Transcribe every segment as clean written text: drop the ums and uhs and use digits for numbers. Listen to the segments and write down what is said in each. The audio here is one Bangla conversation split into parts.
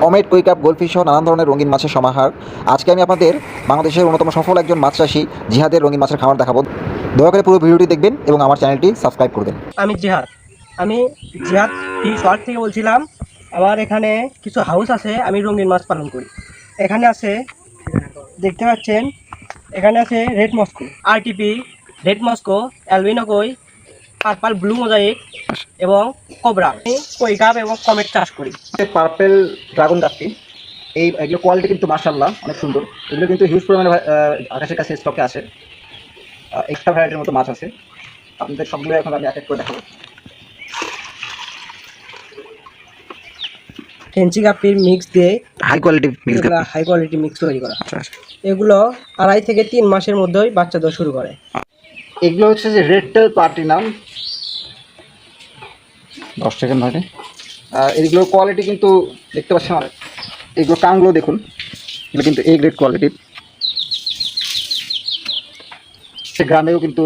অমেট, কুই কাপ, গোল্ডফিশ সহ নানান ধরনের রঙিন মাছের সমাহার। আজকে আমি আপনাদের বাংলাদেশের অন্যতম সফল একজন মাছ চাষী জিহাদের রঙিন মাছের খামার দেখাবো। দয়া করে পুরো ভিডিওটি দেখবেন এবং আমার চ্যানেলটি সাবস্ক্রাইব করবেন। আমি জিহাদ আমি জিহাদ ফিশ ওয়ার্ল্ড থেকে বলছিলাম। আমার এখানে কিছু হাউস আছে, আমি রঙিন মাছ পালন করি। এখানে আছে, দেখতে পাচ্ছেন, এখানে আছে red Moscow, RTP, red Moscow, albino কই, পার্পল ব্লু মোজাইক এবং কোবরা। আমি কই কাপ এবং কমেট চাষ করি। পার্পেল ড্রাগন গাপটি, এগুলো কোয়ালিটি কিন্তু মাশাআল্লাহ অনেক সুন্দর। এগুলো কিন্তু হিউজ পরিমাণে আকাশের কাছে স্টকে আছে। এক্সট্রা ভ্যারাইটির মতো মাছ আছে। আপনাদের সবগুলো এখন আমি এক এক করে দেখাবো। ফেন্সি গাপ্পির মিক্স দিয়ে হাই কোয়ালিটি মিক্স তৈরি করা। এগুলো 2.5 থেকে 3 মাসের মধ্যেই বাচ্চা দেওয়া শুরু করে। এগুলো হচ্ছে যে রেড টেল প্লাটিনাম। 10 সেকেন্ড ধরে। এগুলোর কোয়ালিটি কিন্তু দেখতে পাচ্ছেন অনেক। এগুলো কানগুলো দেখুন, এগুলো কিন্তু এ গ্রেড কোয়ালিটির। সে গ্রামেও কিন্তু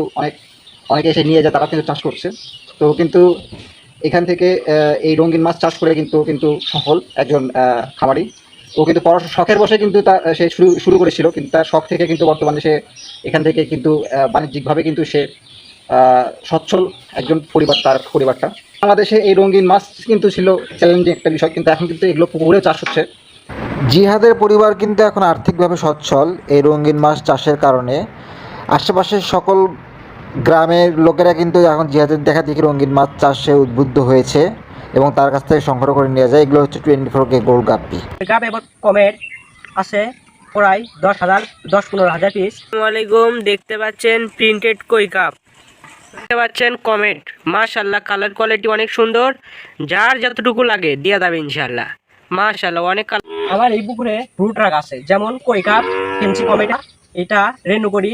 অনেকে এসে নিয়ে যায়, তারা কিন্তু চাষ করছে। তো কিন্তু এখান থেকে এই রঙিন মাছ চাষ করে কিন্তু সফল একজন খামারি। ও কিন্তু পড়াশোনা শখের বসে কিন্তু সে শুরু করেছিল, কিন্তু তার শখ থেকে কিন্তু বর্তমানে সে এখান থেকে কিন্তু বাণিজ্যিকভাবে কিন্তু সে সচ্ছল একজন পরিবার, তার পরিবারটা। বাংলাদেশে এই রঙিন মাছ কিন্তু ছিল চ্যালেঞ্জিং একটা বিষয়, কিন্তু এখন কিন্তু এগুলো পুকুরেও চাষ হচ্ছে। জিহাদের পরিবার কিন্তু এখন আর্থিকভাবে সচ্ছল এই রঙিন মাছ চাষের কারণে। আশেপাশের সকল গ্রামের লোকেরা কিন্তু এখন জিহাদের দেখা দেখি রঙিন মাছ চাষে উদ্বুদ্ধ হয়েছে এবং তার কাছ থেকে সংগ্রহ করে নিয়ে যায়। এগুলো হচ্ছে 24K গোল্ড গাপ্পি। গাপ এবং কমেট আছে প্রায় 10-15 হাজার পিস। আসসালামাইকুম, দেখতে পাচ্ছেন প্রিন্টেড কই কাপ, দেখতে পাচ্ছেন কমেট। মাশাআল্লাহ, কালার কোয়ালিটি অনেক সুন্দর। যার যতটুকু লাগে দিয়ে যাবে ইনশাআল্লাহ। মাশাআল্লাহ, অনেক আমার এই পুকুরে রুট রাগ আছে, যেমন কই কাপ, ফেন্সি কমেটা। এটা রেনু করে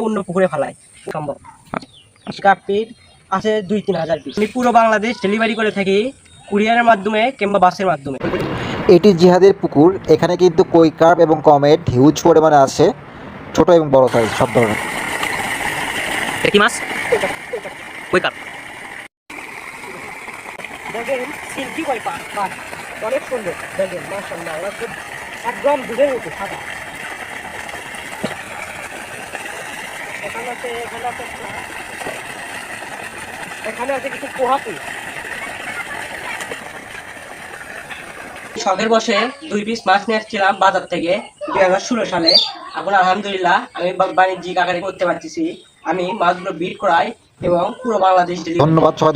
অন্য পুকুরে ফেলাই সম্ভব। গাপ্পির আছে 2-3 হাজার পিস। আমি পুরো বাংলাদেশ ডেলিভারি করে থাকি, কুরিয়ারের মাধ্যমে কিংবা বাসের মাধ্যমে। এটি জিহাদের পুকুর। এখানে কিন্তু কই কার্প এবং কমেট হিউজ পরিমাণে আছে, ছোট এবং বড় সাইজ সব ধরনের। একটি মাছ কই কাপ। দেখেন সিল্কি কই পাট অনেক সুন্দর। দেখেন মাশাআল্লাহ, একদম দুধের মতো সাদা। এখানে আছে কিছু পোহাপি। শখের বসে 2 পিস মাছ নিয়ে আসছিলাম বাজার থেকে 2016 সালে। এখন আলহামদুলিল্লাহ আমি বাণিজ্যিক আকারে করতে পারতেছি। আমি মাছগুলো বিট করাই এবং পুরো বাংলাদেশ ধন্যবাদ সবাই।